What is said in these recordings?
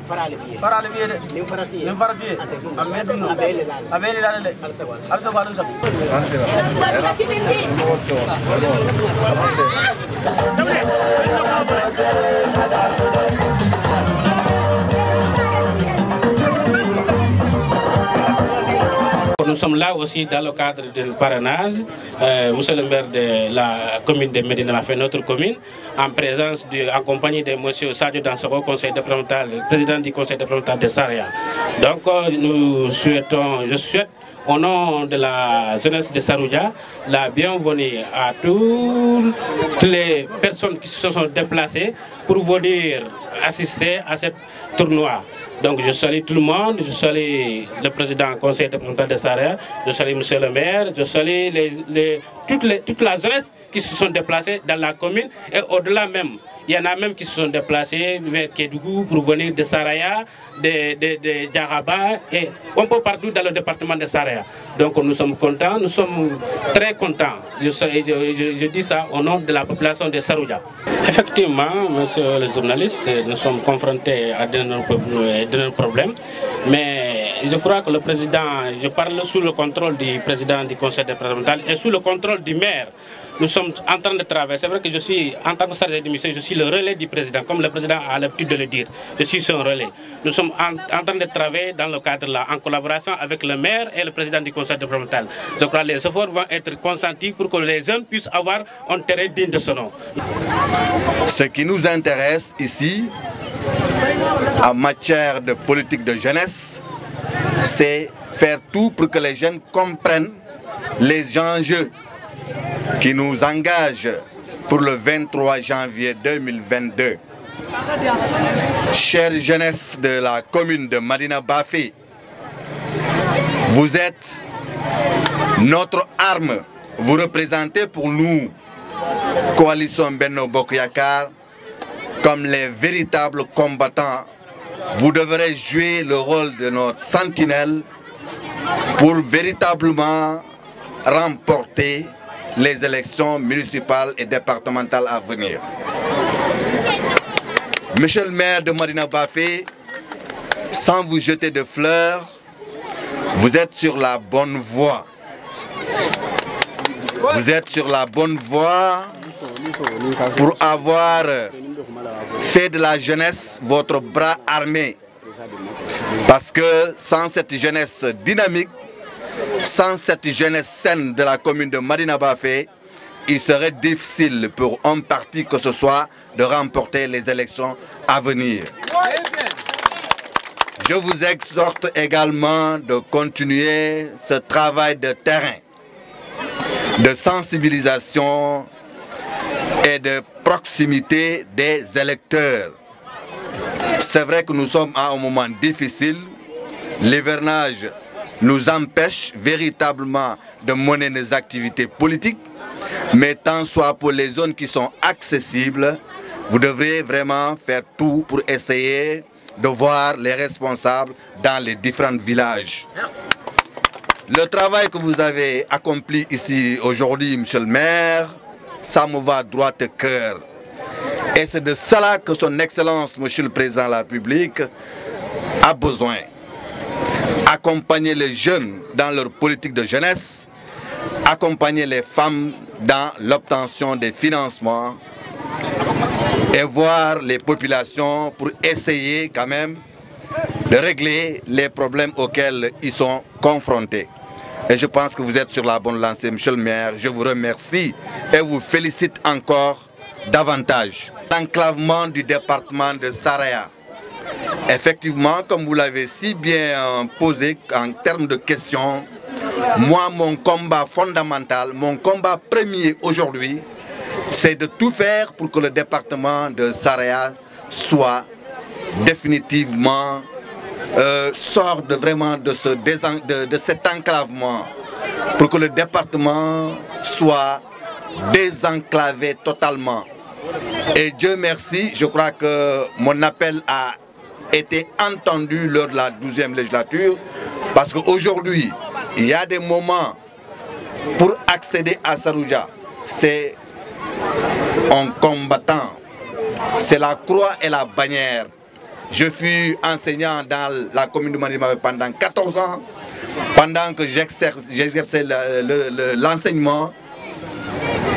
farale biye de nim farati amedu no abele la le alsa balun sa Nous sommes là aussi dans le cadre du parrainage. Monsieur le maire de la commune de Médina Bafé, notre commune, en présence en compagnie de monsieur Sadio Dansoro, conseil départemental, président du conseil départemental de Saraya. Donc je souhaite au nom de la jeunesse de Saroudia la bienvenue à toutes les personnes qui se sont déplacées pour venir assister à cette tournoi. Donc je salue tout le monde, je salue le président du conseil départemental de Saraya, je salue monsieur le maire, je salue toute la jeunesse qui se sont déplacées dans la commune et au-delà même. Il y en a même qui se sont déplacés vers Kédougou pour venir de Saraya, de Djaraba et un peu partout dans le département de Saraya. Donc nous sommes contents, nous sommes très contents. Je dis ça au nom de la population de Saroudia. Effectivement, monsieur le journaliste, nous sommes confrontés à de nombreux problèmes. Mais je crois que le président, je parle sous le contrôle du président du conseil départemental et sous le contrôle du maire. Nous sommes en train de travailler. C'est vrai que je suis, en tant que chargé de mission, je suis le relais du président, comme le président a l'habitude de le dire. Je suis son relais. Nous sommes en train de travailler dans le cadre là, en collaboration avec le maire et le président du conseil départemental. Je crois que les efforts vont être consentis pour que les jeunes puissent avoir un terrain digne de ce nom. Ce qui nous intéresse ici, en matière de politique de jeunesse, c'est faire tout pour que les jeunes comprennent les enjeux qui nous engagent pour le 23 janvier 2022. Chère jeunesse de la commune de Médina Bafé, vous êtes notre arme. Vous représentez pour nous, Coalition Benno Bokk Yakaar, comme les véritables combattants. Vous devrez jouer le rôle de notre sentinelle pour véritablement remporter les élections municipales et départementales à venir. Monsieur le maire de Médina Bafé, sans vous jeter de fleurs, vous êtes sur la bonne voie. Vous êtes sur la bonne voie pour avoir fait de la jeunesse votre bras armé. Parce que sans cette jeunesse dynamique, sans cette jeunesse saine de la commune de Médina Bafé, il serait difficile pour un parti que ce soit de remporter les élections à venir. Je vous exhorte également de continuer ce travail de terrain, de sensibilisation et de proximité des électeurs. C'est vrai que nous sommes à un moment difficile. L'hivernage nous empêche véritablement de mener nos activités politiques, mais tant soit pour les zones qui sont accessibles, vous devrez vraiment faire tout pour essayer de voir les responsables dans les différents villages. Merci. Le travail que vous avez accompli ici aujourd'hui, monsieur le maire, ça me va droit au cœur. Et c'est de cela que son Excellence, monsieur le Président de la République, a besoin. Accompagner les jeunes dans leur politique de jeunesse, accompagner les femmes dans l'obtention des financements et voir les populations pour essayer quand même de régler les problèmes auxquels ils sont confrontés. Et je pense que vous êtes sur la bonne lancée, monsieur le maire. Je vous remercie et vous félicite encore davantage. L'enclavement du département de Saraya. Effectivement, comme vous l'avez si bien posé en termes de questions, moi, mon combat fondamental, mon combat premier aujourd'hui, c'est de tout faire pour que le département de Saraya soit définitivement sorte vraiment de cet enclavement. pour que le département soit désenclavé totalement. Et Dieu merci, je crois que mon appel a été entendu lors de la 12e législature, parce qu'aujourd'hui, il y a des moments pour accéder à Sarouja, c'est en combattant, c'est la croix et la bannière. Je fus enseignant dans la commune de Madina pendant 14 ans, pendant que j'exerçais l'enseignement,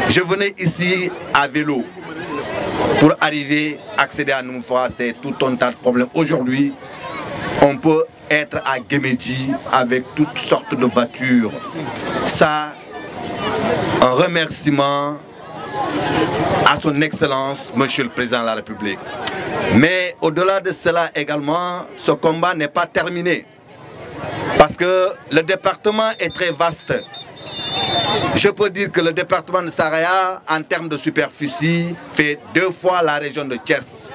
je venais ici à vélo. Pour arriver à accéder à Numfa, c'est tout un tas de problèmes. Aujourd'hui, on peut être à Guémédji avec toutes sortes de voitures. Ça, un remerciement à son Excellence, Monsieur le Président de la République. Mais au-delà de cela également, ce combat n'est pas terminé. Parce que le département est très vaste. Je peux dire que le département de Saraya, en termes de superficie, fait 2 fois la région de Thiès.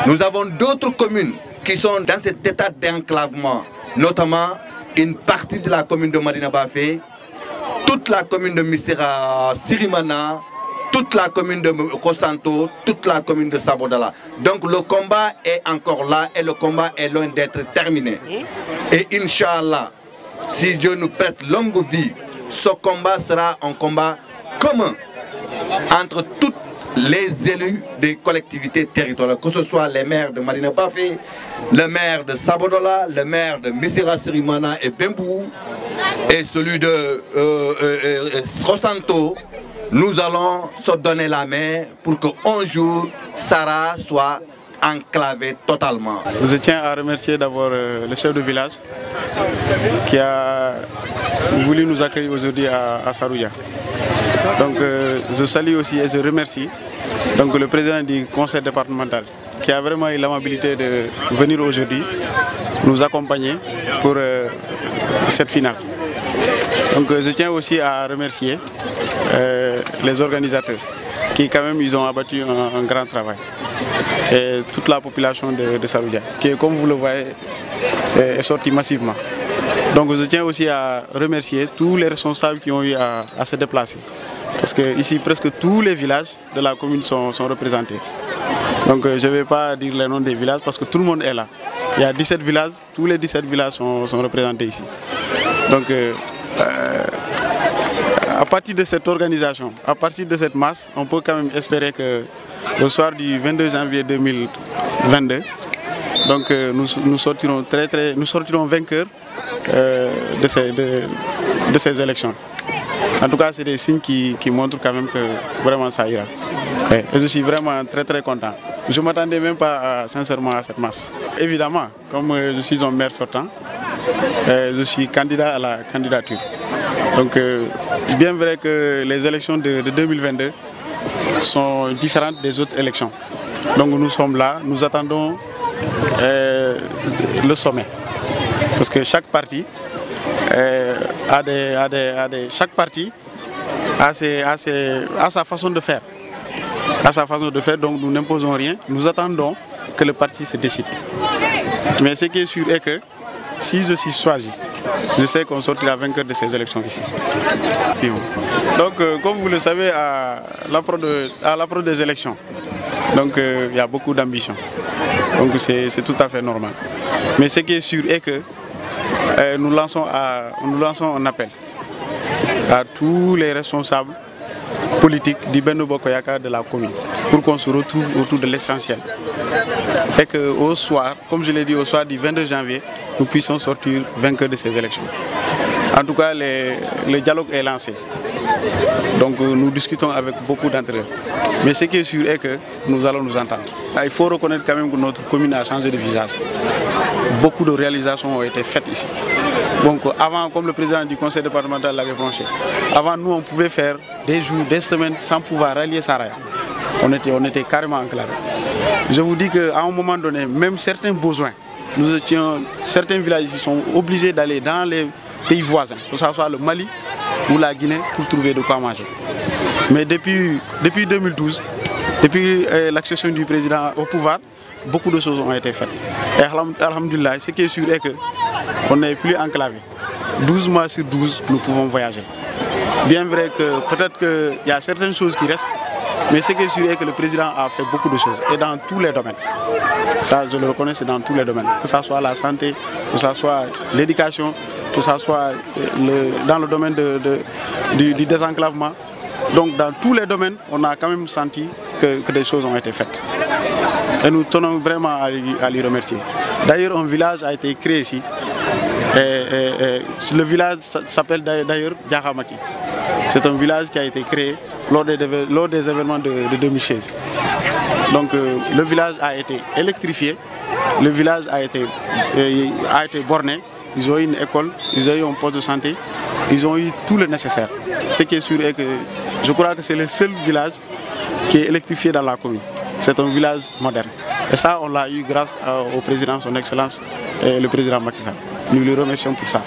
Nous avons d'autres communes qui sont dans cet état d'enclavement, notamment une partie de la commune de Madina Bafé, toute la commune de Missira Sirimana, toute la commune de Kosanto, toute la commune de Sabodala. Donc le combat est encore là et le combat est loin d'être terminé. Et Inch'Allah, si Dieu nous prête longue vie, ce combat sera un combat commun entre tous les élus des collectivités territoriales, que ce soit les maires de Madina Bafé, le maire de Sabodola, le maire de Missira Sirimana et Bembou, et celui de Rosanto. Nous allons se donner la main pour qu'un jour, Sarah soit enclavé totalement. Je tiens à remercier d'abord le chef de village qui a voulu nous accueillir aujourd'hui à Sarouja. Donc je salue aussi et je remercie donc, le président du conseil départemental qui a vraiment eu l'amabilité de venir aujourd'hui nous accompagner pour cette finale. Donc je tiens aussi à remercier les organisateurs qui quand même ils ont abattu un grand travail. Et toute la population de Sarouja qui, comme vous le voyez, est sortie massivement. Donc je tiens aussi à remercier tous les responsables qui ont eu à se déplacer. Parce que ici presque tous les villages de la commune sont représentés. Donc je ne vais pas dire les noms des villages parce que tout le monde est là. Il y a 17 villages, tous les 17 villages sont représentés ici. Donc à partir de cette organisation, à partir de cette masse, on peut quand même espérer que le soir du 22 janvier 2022, donc nous sortirons vainqueurs de ces élections. En tout cas, c'est des signes qui montrent quand même que vraiment ça ira. Et je suis vraiment très content. Je ne m'attendais même pas sincèrement à cette masse. Évidemment, comme je suis un maire sortant, je suis candidat à la candidature. Donc, bien vrai que les élections de 2022 sont différentes des autres élections. Donc nous sommes là, nous attendons le sommet. Parce que chaque parti a sa façon de faire. Donc nous n'imposons rien, nous attendons que le parti se décide. Mais ce qui est sûr est que si je suis choisi, je sais qu'on sortira vainqueur de ces élections ici. Donc, comme vous le savez, à l'approche des élections, donc, il y a beaucoup d'ambition. Donc c'est tout à fait normal. Mais ce qui est sûr est que nous lançons un appel à tous les responsables politiques du Benno Bokk Yakaar de la commune pour qu'on se retrouve autour de l'essentiel. Et qu'au soir, comme je l'ai dit, au soir du 22 janvier, nous puissions sortir vainqueurs de ces élections. En tout cas, le dialogue est lancé. Donc nous discutons avec beaucoup d'entre eux. Mais ce qui est sûr est que nous allons nous entendre. Il faut reconnaître quand même que notre commune a changé de visage. Beaucoup de réalisations ont été faites ici. Donc avant, comme le président du conseil départemental l'avait branché, avant nous on pouvait faire des jours, des semaines sans pouvoir rallier Saraya. On était carrément enclavés. Je vous dis qu'à un moment donné, même certains besoins, certains villages ici sont obligés d'aller dans les pays voisins, que ce soit le Mali ou la Guinée, pour trouver de quoi manger. Mais depuis 2012, depuis l'accession du président au pouvoir, beaucoup de choses ont été faites. Et alhamdoulilah, ce qui est sûr est qu'on n'est plus enclavé. 12 mois sur 12, nous pouvons voyager. Bien vrai que peut-être qu'il y a certaines choses qui restent, mais ce qui est sûr est que le président a fait beaucoup de choses, et dans tous les domaines. Ça, je le reconnais, c'est dans tous les domaines. Que ce soit la santé, que ce soit l'éducation, que ce soit dans le domaine du désenclavement. Donc dans tous les domaines, on a quand même senti que des choses ont été faites. Et nous tenons vraiment à lui remercier. D'ailleurs, un village a été créé ici. Le village s'appelle d'ailleurs Diakhamaki. C'est un village qui a été créé lors des événements de 2016. Donc le village a été électrifié, le village a été borné, ils ont eu une école, ils ont eu un poste de santé, ils ont eu tout le nécessaire. Ce qui est sûr est que je crois que c'est le seul village qui est électrifié dans la commune. C'est un village moderne. Et ça, on l'a eu grâce au président, son Excellence, le président Macky Sall. Nous le remercions pour ça.